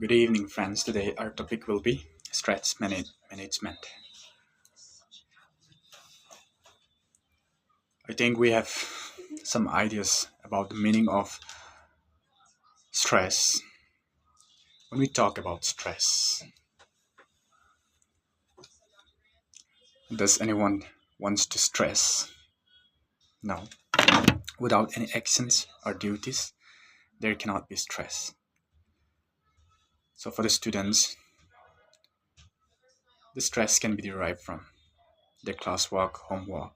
Good evening, friends. Today our topic will be management. I think we have some ideas about the meaning of stress. When we talk about stress, does anyone wants to stress? No. Without any actions or duties, there cannot be stress. So for the students, the stress can be derived from their classwork, homework,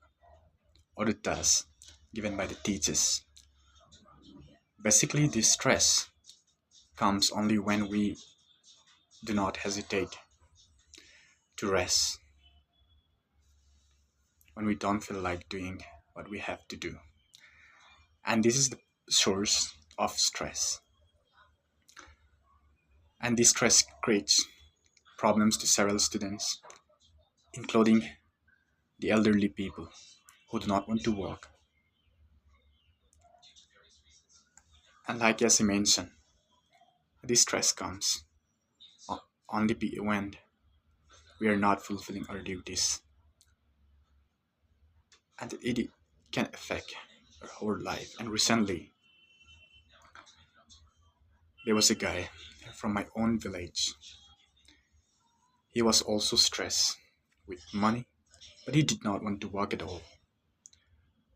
or the tasks given by the teachers. Basically, this stress comes only when we do not hesitate to rest, when we don't feel like doing what we have to do. And this is the source of stress. And this stress creates problems to several students, including the elderly people who do not want to work. And like as I mentioned, this stress comes only when we are not fulfilling our duties. And it can affect our whole life. And recently, there was a guy from my own village. He was also stressed with money, but he did not want to work at all.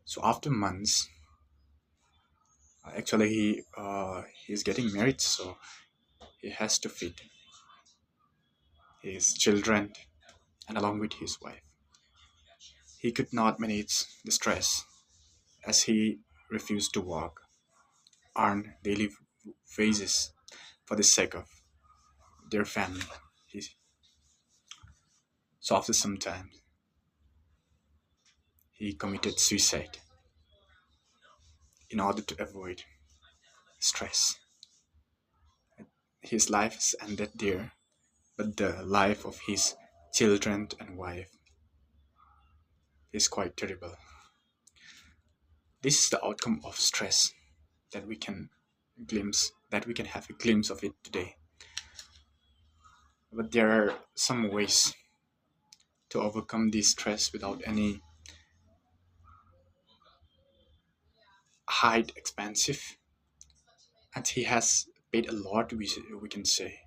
So after months, actually he's getting married, so he has to feed his children and along with his wife. He could not manage the stress as he refused to work, earn daily wages for the sake of their family. He, so after some time, he committed suicide in order to avoid stress. His life is ended there, but the life of his children and wife is quite terrible. This is the outcome of stress that we can have a glimpse of it today. But there are some ways to overcome this stress without any high expensive. And he has paid a lot, we can say,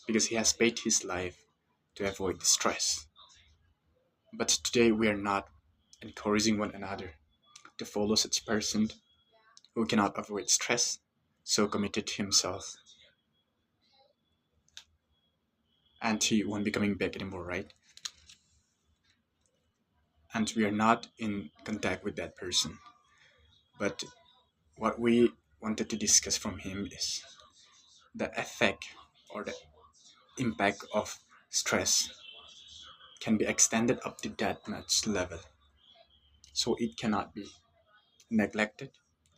because he has paid his life to avoid the stress. But today we are not encouraging one another to follow such person who cannot avoid stress, so committed himself, and he won't be coming back anymore, right? And we are not in contact with that person. But what we wanted to discuss from him is the effect or the impact of stress can be extended up to that much level. So it cannot be neglected.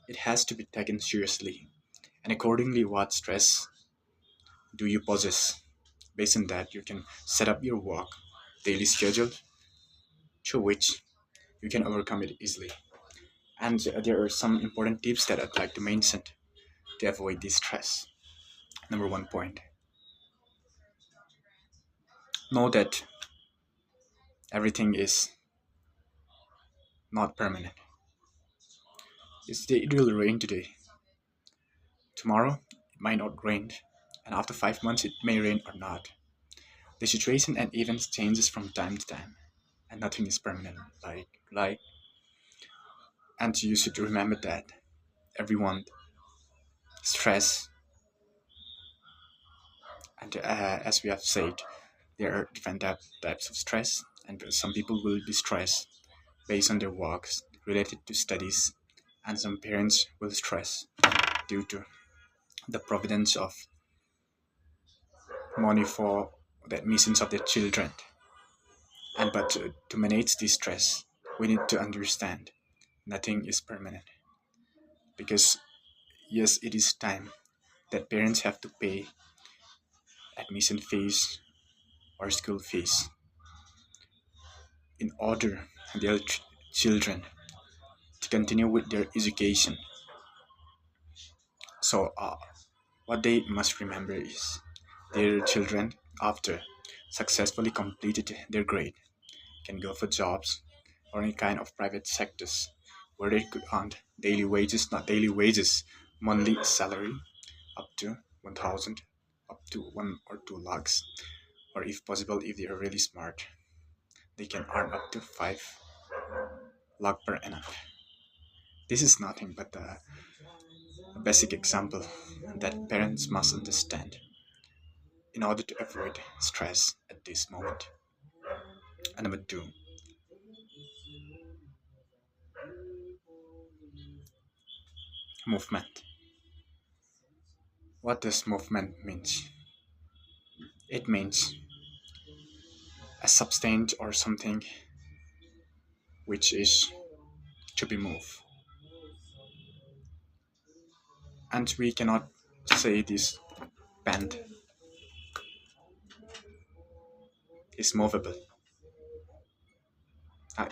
It has to be taken seriously. And accordingly, what stress do you possess? Based on that, you can set up your work daily schedule through which you can overcome it easily. And there are some important tips that I'd like to mention to avoid this stress. Number one point, know that everything is not permanent. It will rain today. Tomorrow, it might not rain. And after 5 months, it may rain or not. The situation and events changes from time to time. And nothing is permanent. And you should remember that everyone stress, and as we have said, there are different types of stress, and some people will be stressed based on their works related to studies, and some parents will stress due to the providence of money for the admissions of their children. And but to manage this stress, we need to understand nothing is permanent, because yes, it is time that parents have to pay admission fees or school fees. in order their children to continue with their education. So, what they must remember is their children, after successfully completed their grade, can go for jobs or any kind of private sectors where they could earn daily wages, not daily wages, monthly salary up to 1,000, up to 1 or 2 lakhs, or if possible, if they are really smart, they can earn up to 5 lakh per annum. This is nothing but a basic example that parents must understand in order to avoid stress at this moment. And number two, movement. What does movement mean? It means a substance or something which is to be moved. And we cannot say this band is movable.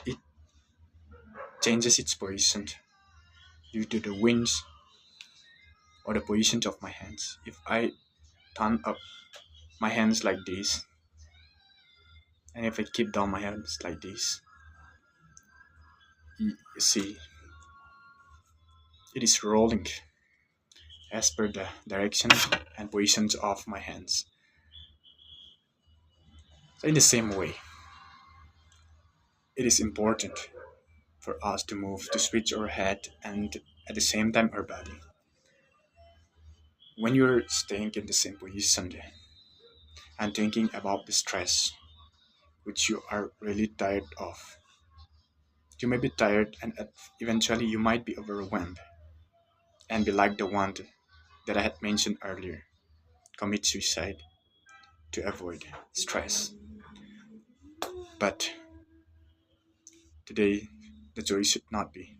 It changes its position due to the winds or the position of my hands. If I turn up my hands like this, and if I keep down my hands like this, you see, it is rolling as per the direction and positions of my hands. So in the same way, it is important for us to move, to switch our head and at the same time our body. When you're staying in the same position and thinking about the stress which you are really tired of, you may be tired and eventually you might be overwhelmed and be like the one that I had mentioned earlier, commit suicide to avoid stress. But today, the joy should not be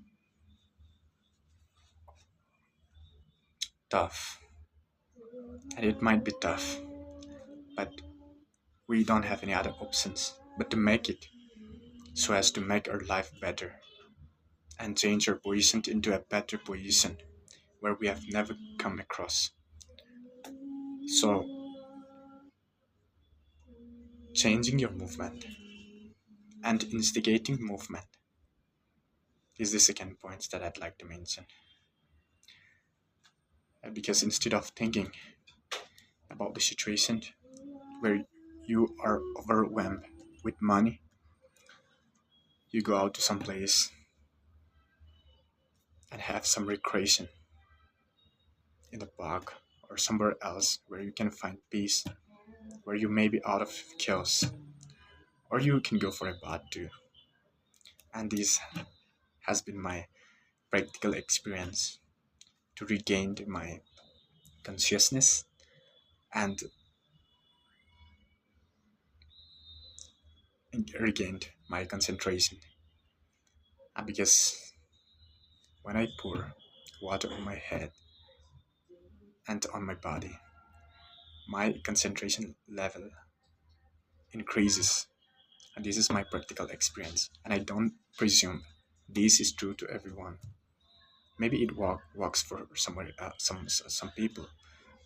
tough. And it might be tough, but we don't have any other options but to make it so as to make our life better and change our position into a better position where we have never come across. So, changing your movement and instigating movement is the second point that I'd like to mention. Because instead of thinking about the situation where you are overwhelmed with money, you go out to some place and have some recreation in the park or somewhere else where you can find peace, where you may be out of chaos, or you can go for a bath too. And this has been my practical experience to regain my consciousness and regained my concentration. And because when I pour water on my head and on my body, my concentration level increases. And this is my practical experience. And I don't presume this is true to everyone. Maybe it works for somewhere, some people,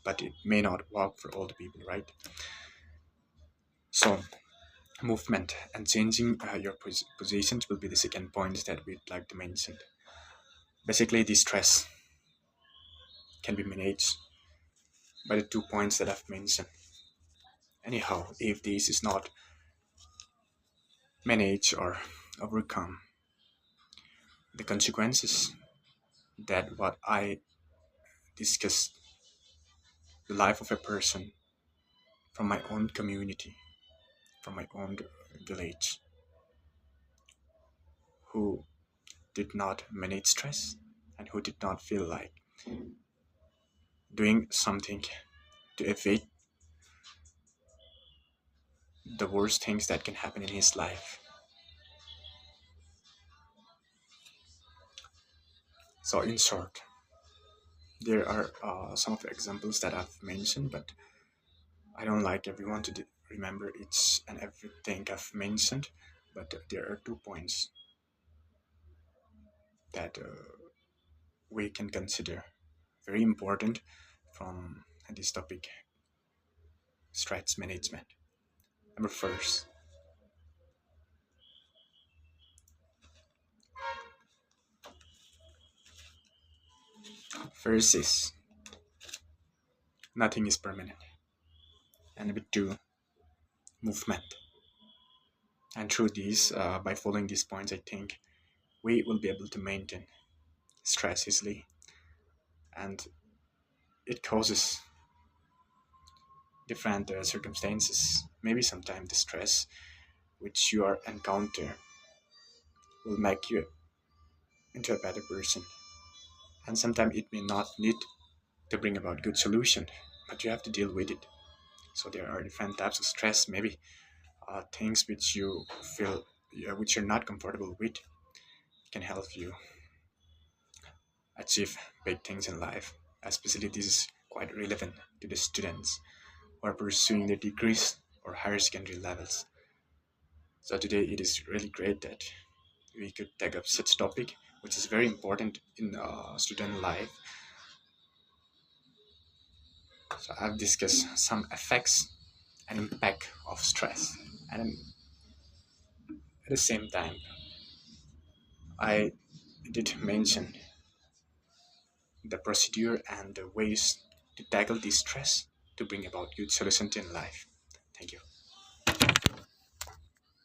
but it may not work for all the people, right? So, movement and changing your positions will be the second point that we'd like to mention. Basically, the stress can be managed by the 2 points that I've mentioned. Anyhow, if this is not managed or overcome, the consequences that what I discussed, the life of a person from my own community, from my own village, who did not manage stress and who did not feel like doing something to evade the worst things that can happen in his life. So, in short, there are some of the examples that I've mentioned, but I don't like everyone to remember each and everything I've mentioned. But there are 2 points that we can consider very important from this topic: stress management. Number first, first is nothing is permanent, and number two, movement. And through these, by following these points, I think we will be able to maintain stress easily, and it causes different circumstances. Maybe sometimes the stress which you are encounter will make you into a better person, and sometimes it may not need to bring about good solution, but you have to deal with it. So there are different types of stress. Maybe things which you feel, yeah, which you're not comfortable with, can help you achieve big things in life. Especially this is quite relevant to the students who are pursuing their degrees or higher secondary levels. So today it is really great that we could take up such topic, which is very important in student life. So I've discussed some effects and impact of stress, and at the same time, I did mention the procedure and the ways to tackle this stress to bring about good solutions in life. Thank you.